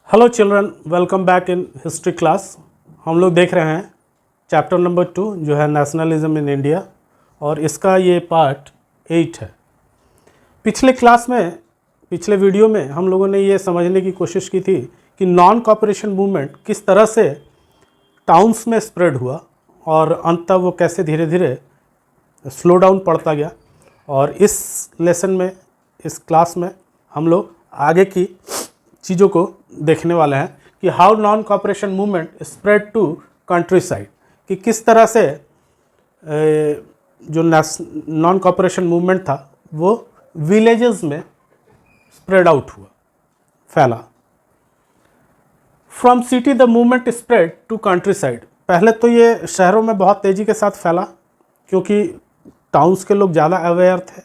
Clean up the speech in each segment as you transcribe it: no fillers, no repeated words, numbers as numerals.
Hello children, welcome back in history class. हम लोग देख रहे हैं चैप्टर नंबर 2 जो है नेशनलिज्म इन इंडिया, और इसका ये पार्ट 8 है। पिछले वीडियो में हम लोगों ने ये समझने की कोशिश की थी कि नॉन कॉपरेशन मूवमेंट किस तरह से टाउन्स में स्प्रेड हुआ और अंततः वो कैसे धीरे धीरे स्लो डाउन पड़ता गया। और इस लेसन में, इस क्लास में हम लोग आगे की चीज़ों को देखने वाले हैं कि how non cooperation movement spread to countryside, कि किस तरह से जो नॉन कॉपरेशन मूवमेंट था वो विलेजेस में स्प्रेड आउट हुआ, फैला। From city the movement spread to countryside. पहले तो ये शहरों में बहुत तेज़ी के साथ फैला क्योंकि टाउन्स के लोग ज़्यादा अवेयर थे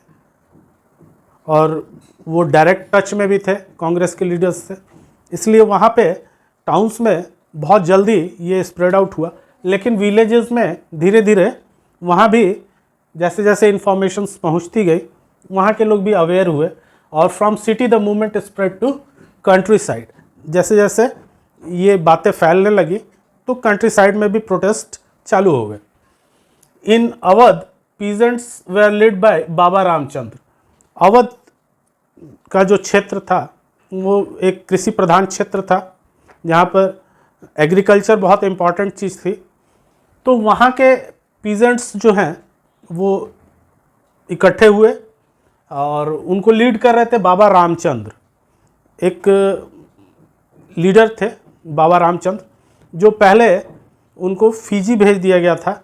और वो डायरेक्ट टच में भी थे कांग्रेस के लीडर्स से, इसलिए वहाँ पे टाउन्स में बहुत जल्दी ये स्प्रेड आउट हुआ। लेकिन विलेजेस में धीरे धीरे वहाँ भी जैसे जैसे इन्फॉर्मेशंस पहुँचती गई वहाँ के लोग भी अवेयर हुए, और from city the movement spread to countryside. जैसे जैसे ये बातें फैलने लगी तो कंट्री साइड में भी प्रोटेस्ट चालू हो गए। In Awadh peasants were led by Baba Ramchandra. Awadh का जो क्षेत्र था वो एक कृषि प्रधान क्षेत्र था जहाँ पर एग्रीकल्चर बहुत इम्पॉर्टेंट चीज़ थी। तो वहाँ के पीजेंट्स जो हैं वो इकट्ठे हुए और उनको लीड कर रहे थे बाबा रामचंद्र। एक लीडर थे बाबा रामचंद्र, जो पहले उनको फिजी भेज दिया गया था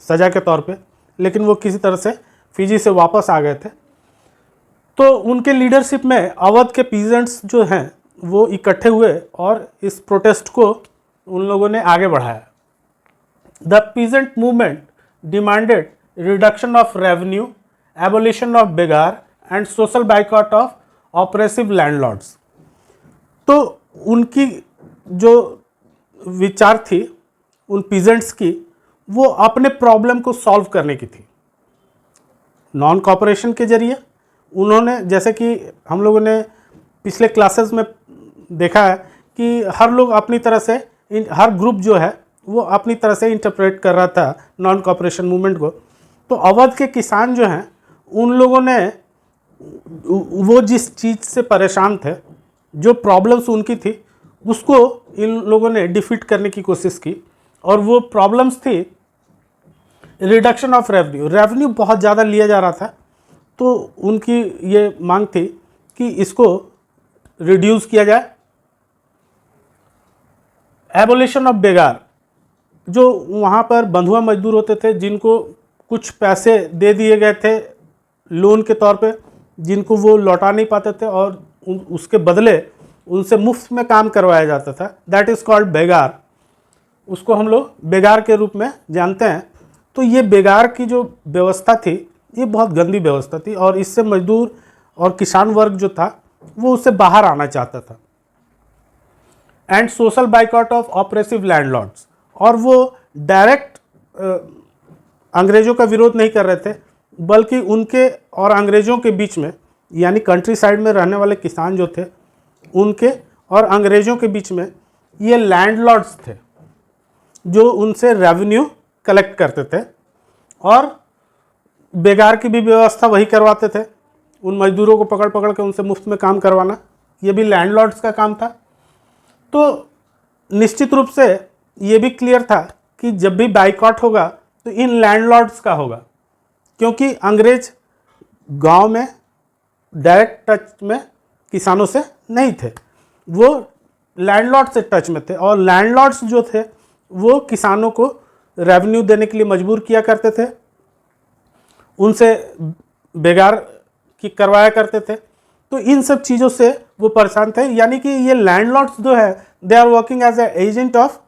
सज़ा के तौर पे, लेकिन वो किसी तरह से फिजी से वापस आ गए थे। तो उनके लीडरशिप में अवध के पीजेंट्स जो हैं वो इकट्ठे हुए और इस प्रोटेस्ट को उन लोगों ने आगे बढ़ाया। The peasant movement demanded reduction of revenue, abolition of begar and social boycott of oppressive landlords. तो उनकी जो विचार थी उन पीजेंट्स की, वो अपने प्रॉब्लम को सॉल्व करने की थी नॉन कॉपरेशन के जरिए। उन्होंने, जैसे कि हम लोगों ने पिछले क्लासेस में देखा है कि हर लोग अपनी तरह से, हर ग्रुप जो है वो अपनी तरह से इंटरप्रेट कर रहा था नॉन कॉपरेशन मूवमेंट को। तो अवध के किसान जो हैं उन लोगों ने वो जिस चीज़ से परेशान थे, जो प्रॉब्लम्स उनकी थी, उसको इन लोगों ने डिफीट करने की कोशिश की। और वो प्रॉब्लम्स थी रिडक्शन ऑफ रेवेन्यू बहुत ज़्यादा लिया जा रहा था, तो उनकी ये मांग थी कि इसको रिड्यूस किया जाए। एबोलिशन ऑफ बेगार, जो वहाँ पर बंधुआ मजदूर होते थे जिनको कुछ पैसे दे दिए गए थे लोन के तौर पे, जिनको वो लौटा नहीं पाते थे और उसके बदले उनसे मुफ्त में काम करवाया जाता था, दैट इज़ कॉल्ड बेगार। उसको हम लोग बेगार के रूप में जानते हैं। तो ये बेगार की जो व्यवस्था थी ये बहुत गंदी व्यवस्था थी और इससे मजदूर और किसान वर्ग जो था वो उससे बाहर आना चाहता था। And social boycott of oppressive landlords, और वो डायरेक्ट अंग्रेज़ों का विरोध नहीं कर रहे थे, बल्कि उनके और अंग्रेज़ों के बीच में, यानी कंट्री साइड में रहने वाले किसान जो थे उनके और अंग्रेज़ों के बीच में ये लैंडलॉर्ड्स थे जो उनसे रेवेन्यू कलेक्ट करते थे और बेगार की भी व्यवस्था वही करवाते थे। उन मजदूरों को पकड़ पकड़ के उनसे मुफ्त में काम करवाना, ये भी लैंडलॉर्ड्स का काम था। तो निश्चित रूप से ये भी क्लियर था कि जब भी बाइकॉट होगा तो इन लैंडलॉर्ड्स का होगा, क्योंकि अंग्रेज गांव में डायरेक्ट टच में किसानों से नहीं थे, वो लैंडलॉर्ड से टच में थे। और लैंडलॉर्ड्स जो थे वो किसानों को रेवेन्यू देने के लिए मजबूर किया करते थे, उनसे बेगार की करवाया करते थे। तो इन सब चीज़ों से वो परेशान थे, यानी कि ये लैंडलॉर्ड्स जो है they are working as a agent of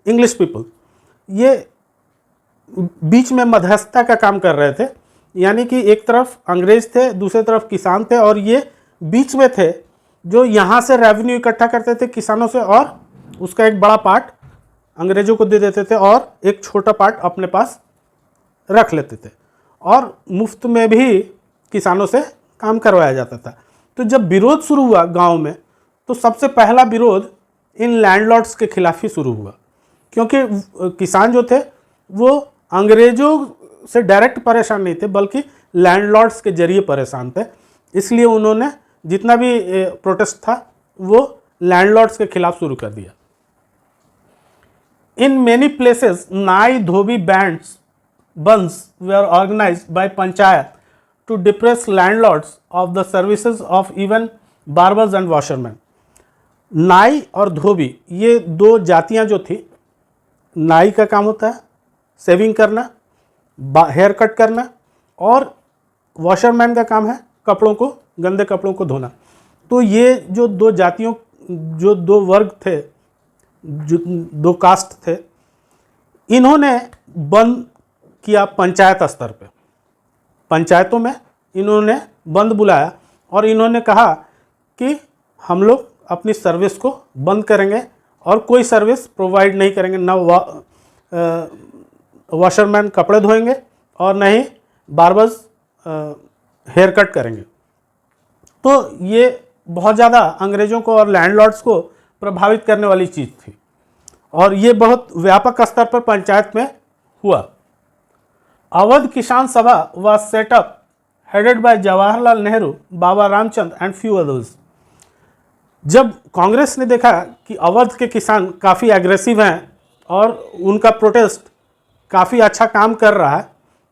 English people. ये बीच में मध्यस्थता का काम कर रहे थे, यानी कि एक तरफ अंग्रेज थे, दूसरी तरफ किसान थे, और ये बीच में थे जो यहाँ से रेवेन्यू इकट्ठा करते थे किसानों से, और उसका एक बड़ा पार्ट अंग्रेज़ों को दे देते थे और एक छोटा पार्ट अपने पास रख लेते थे, और मुफ्त में भी किसानों से काम करवाया जाता था। तो जब विरोध शुरू हुआ गांव में, तो सबसे पहला विरोध इन लैंडलॉर्ड्स के खिलाफ ही शुरू हुआ, क्योंकि किसान जो थे वो अंग्रेजों से डायरेक्ट परेशान नहीं थे बल्कि लैंडलॉर्ड्स के जरिए परेशान थे। इसलिए उन्होंने जितना भी प्रोटेस्ट था वो लैंडलॉर्ड्स के खिलाफ शुरू कर दिया। इन many places nai dhobi bands bans were organized by panchayat to depress landlords of the services of even barbers and washermen। नाई और धोबी ये दो जातियां जो थी, नाई का काम होता है सेविंग करना, हेयर कट करना, और वॉशरमैन का काम है कपड़ों को, गंदे कपड़ों को धोना। तो ये जो दो जातियों, जो दो वर्ग थे, जो दो कास्ट थे, इन्होंने बंद किया पंचायत स्तर पे। पंचायतों में इन्होंने बंद बुलाया और इन्होंने कहा कि हम लोग अपनी सर्विस को बंद करेंगे और कोई सर्विस प्रोवाइड नहीं करेंगे, ना वॉशरमैन कपड़े धोएंगे और न ही बार्बर्स हेयर कट करेंगे। तो ये बहुत ज़्यादा अंग्रेज़ों को और लैंडलॉर्ड्स को प्रभावित करने वाली चीज़ थी और ये बहुत व्यापक स्तर पर पंचायत में हुआ। अवध किसान सभा was set up headed by Jawaharlal Nehru, Baba Ramchandra and few others. जब कांग्रेस ने देखा कि अवध के किसान काफ़ी एग्रेसिव हैं और उनका प्रोटेस्ट काफ़ी अच्छा काम कर रहा है,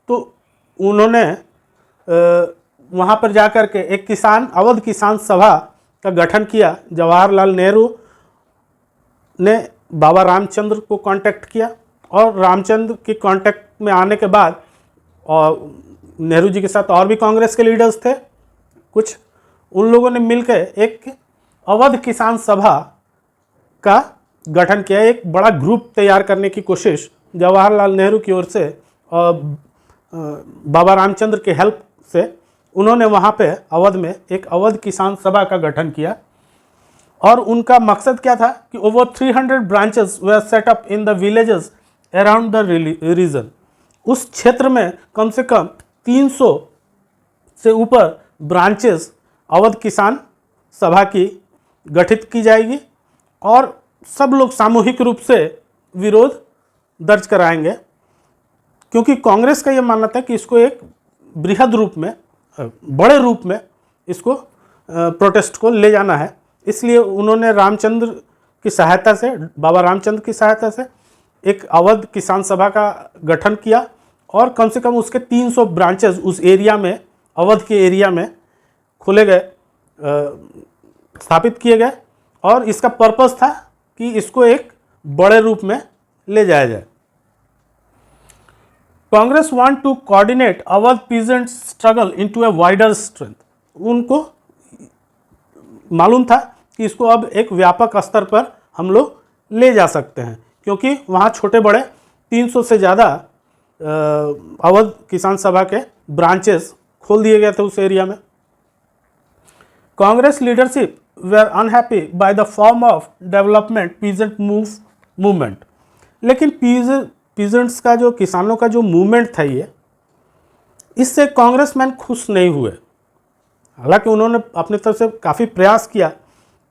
तो उन्होंने वहाँ पर जाकर के एक अवध किसान सभा का गठन किया। जवाहरलाल नेहरू ने बाबा रामचंद्र को कांटेक्ट किया और रामचंद्र के कांटेक्ट में आने के बाद, और नेहरू जी के साथ और भी कांग्रेस के लीडर्स थे कुछ, उन लोगों ने मिलकर एक अवध किसान सभा का गठन किया। एक बड़ा ग्रुप तैयार करने की कोशिश जवाहरलाल नेहरू की ओर से और बाबा रामचंद्र के हेल्प से उन्होंने वहाँ पे अवध में एक अवध किसान सभा का गठन किया। और उनका मकसद क्या था कि over 300 branches were set up in the villages around the region. उस क्षेत्र में कम से कम 300 से ऊपर ब्रांचेस अवध किसान सभा की गठित की जाएगी और सब लोग सामूहिक रूप से विरोध दर्ज कराएंगे, क्योंकि कांग्रेस का ये मानना था कि इसको एक बृहद रूप में, बड़े रूप में इसको प्रोटेस्ट को ले जाना है। इसलिए उन्होंने रामचंद्र की सहायता से, बाबा रामचंद्र की सहायता से एक अवध किसान सभा का गठन किया और कम से कम उसके 300 ब्रांचेस उस एरिया में, अवध के एरिया में खोले गए, स्थापित किए गए। और इसका पर्पस था कि इसको एक बड़े रूप में ले जाया जाए। Congress want to coordinate Awadh peasant struggle into a wider strength. उनको मालूम था कि इसको अब एक व्यापक स्तर पर हम लोग ले जा सकते हैं, क्योंकि वहाँ छोटे बड़े 300 से ज़्यादा अवध किसान सभा के ब्रांचेस खोल दिए गए थे उस एरिया में। Congress leadership were unhappy by the form of development peasant movement. लेकिन पीजेंट्स का जो, किसानों का जो मूवमेंट था, ये इससे कांग्रेसमैन खुश नहीं हुए। हालांकि उन्होंने अपनी तरफ से काफ़ी प्रयास किया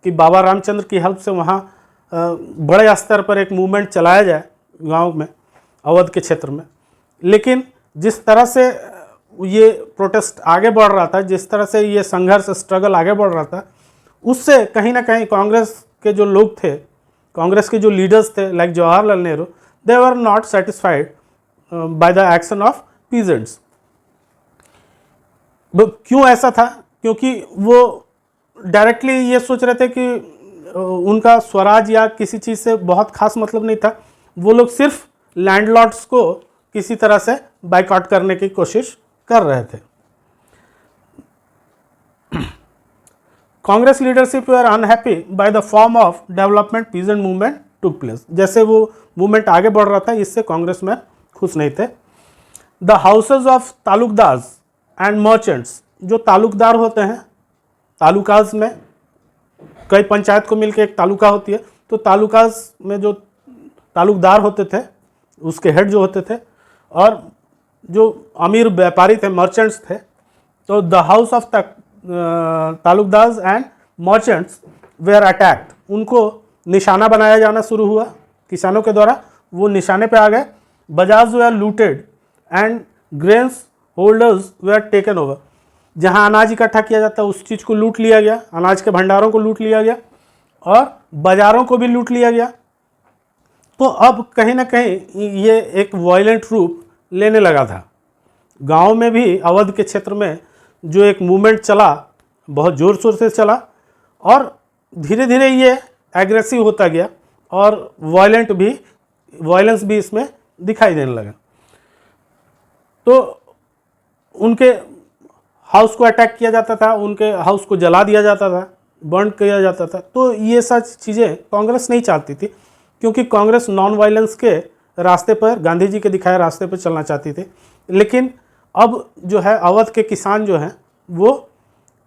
कि बाबा रामचंद्र की हेल्प से वहाँ बड़े स्तर पर एक मूवमेंट चलाया जाए गांव में, अवध के क्षेत्र में। लेकिन जिस तरह से ये प्रोटेस्ट आगे बढ़ रहा था, जिस तरह से ये संघर्ष, स्ट्रगल आगे बढ़ रहा था, उससे कहीं ना कहीं कांग्रेस के जो लोग थे, कांग्रेस के जो लीडर्स थे like Jawaharlal Nehru, they were not satisfied by the action of peasants. क्यों ऐसा था? क्योंकि वो डायरेक्टली ये सोच रहे थे कि उनका स्वराज या किसी चीज़ से बहुत खास मतलब नहीं था। वो लोग सिर्फ लैंडलॉर्ड्स को किसी तरह से बाइकआउट करने की कोशिश कर रहे थे। Congress leadership were unhappy by the form of development peasant movement took place. जैसे वो मूवमेंट आगे बढ़ रहा था, इससे कांग्रेस में खुश नहीं थे। The houses of talukdars and merchants, जो तालुकदार होते हैं, तालुकाज में कई पंचायत को मिलकर एक तालुका होती है, तो तालुकाज में जो तालुकदार होते थे, उसके हेड जो होते थे, और जो अमीर व्यापारी थे, मर्चेंट्स थे, तो the house of talukdars and merchants were attacked, उनको निशाना बनाया जाना शुरू हुआ किसानों के द्वारा, वो निशाने पे आ गए। Bazaars were looted and grains holders were taken over, जहाँ अनाज इकट्ठा किया जाता है उस चीज़ को लूट लिया गया, अनाज के भंडारों को लूट लिया गया और बाज़ारों को भी लूट लिया गया। तो अब कहीं ना कहीं ये एक वायलेंट रूप लेने लगा था। गांव में भी अवध के क्षेत्र में जो एक मूवमेंट चला, बहुत ज़ोर शोर से चला और धीरे धीरे ये एग्रेसिव होता गया और वायलेंस भी इसमें दिखाई देने लगा। तो उनके हाउस को अटैक किया जाता था, उनके हाउस को जला दिया जाता था, बर्न किया जाता था। तो ये सब चीज़ें कांग्रेस नहीं चाहती थी, क्योंकि कांग्रेस नॉन वायलेंस के रास्ते पर, गांधी जी के दिखाए रास्ते पर चलना चाहती थी। लेकिन अब जो है अवध के किसान जो हैं वो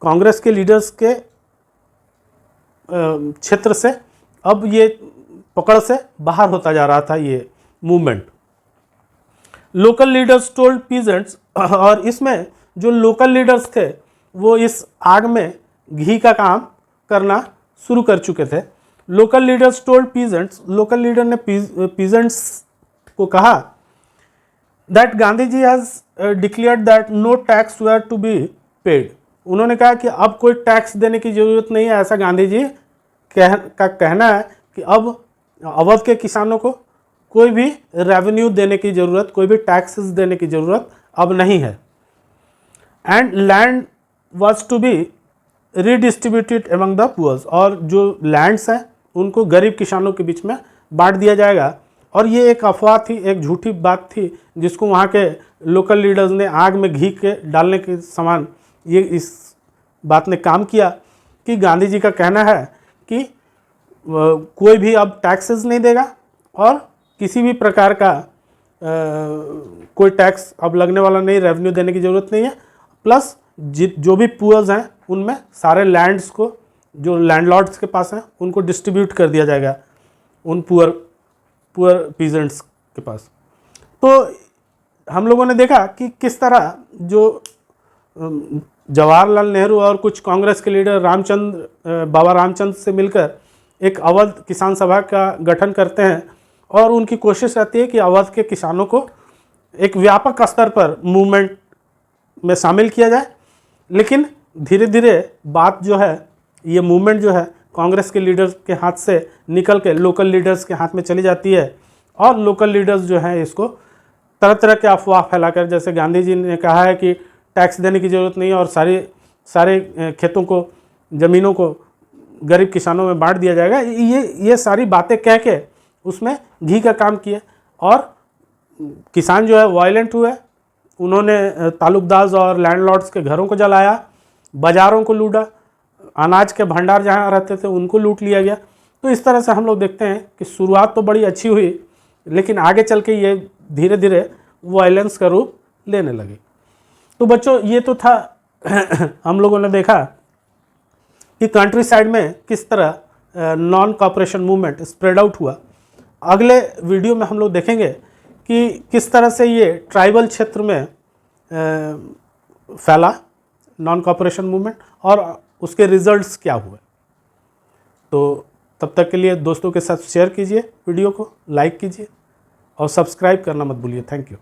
कांग्रेस के लीडर्स के क्षेत्र से अब ये पकड़ से बाहर होता जा रहा था ये movement. Local leaders told peasants, और इसमें जो लोकल लीडर्स थे वो इस आग में घी का काम करना शुरू कर चुके थे। Local leaders told peasants, local leader ने पीजेंट्स को कहा that Gandhi ji has declared that no tax were to be paid. उन्होंने कहा कि अब कोई टैक्स देने की ज़रूरत नहीं है, ऐसा गांधी जी का कहना है कि अब अवध के किसानों को कोई भी रेवेन्यू देने की ज़रूरत, कोई भी टैक्सेस देने की ज़रूरत अब नहीं है। And land was to be redistributed among the poors, और जो लैंड्स हैं उनको गरीब किसानों के बीच में बांट दिया जाएगा। और ये एक अफवाह थी, एक झूठी बात थी, जिसको वहाँ के लोकल लीडर्स ने आग में घी के डालने के समान ये इस बात ने काम किया कि गांधी जी का कहना है कि कोई भी अब टैक्सेस नहीं देगा और किसी भी प्रकार का कोई टैक्स अब लगने वाला नहीं, रेवेन्यू देने की ज़रूरत नहीं है। प्लस जो भी पुअर्स हैं उनमें सारे लैंड्स को जो लैंडलॉर्ड्स के पास हैं उनको डिस्ट्रीब्यूट कर दिया जाएगा उन पुअर पीजेंट्स के पास। तो हम लोगों ने देखा कि किस तरह जो जवाहरलाल नेहरू और कुछ कांग्रेस के लीडर बाबा रामचंद्र से मिलकर एक अवध किसान सभा का गठन करते हैं और उनकी कोशिश रहती है कि अवध के किसानों को एक व्यापक स्तर पर मूवमेंट में शामिल किया जाए। लेकिन धीरे धीरे बात जो है, ये मूवमेंट जो है कांग्रेस के लीडर्स के हाथ से निकल के लोकल लीडर्स के हाथ में चली जाती है और लोकल लीडर्स जो हैं इसको तरह तरह के अफवाह फैलाकर, जैसे गांधी जी ने कहा है कि टैक्स देने की ज़रूरत नहीं है और सारे खेतों को, ज़मीनों को गरीब किसानों में बांट दिया जाएगा, ये सारी बातें कह के उसमें घी का काम किया। और किसान जो है वायलेंट हुए, उन्होंने तालुकदार और लैंडलॉर्ड्स के घरों को जलाया, बाज़ारों को लूटा, अनाज के भंडार जहाँ रहते थे उनको लूट लिया गया। तो इस तरह से हम लोग देखते हैं कि शुरुआत तो बड़ी अच्छी हुई, लेकिन आगे चल के ये धीरे धीरे वायलेंस का रूप लेने लगे। तो बच्चों ये तो था हम लोगों ने देखा कि कंट्री साइड में किस तरह non cooperation movement spread out हुआ। अगले वीडियो में हम लोग देखेंगे कि किस तरह से ये ट्राइबल क्षेत्र में फैला नॉन कॉपरेशन मूवमेंट और उसके रिजल्ट्स क्या हुए। तो तब तक के लिए दोस्तों के साथ शेयर कीजिए, वीडियो को लाइक कीजिए और सब्सक्राइब करना मत भूलिए। Thank you.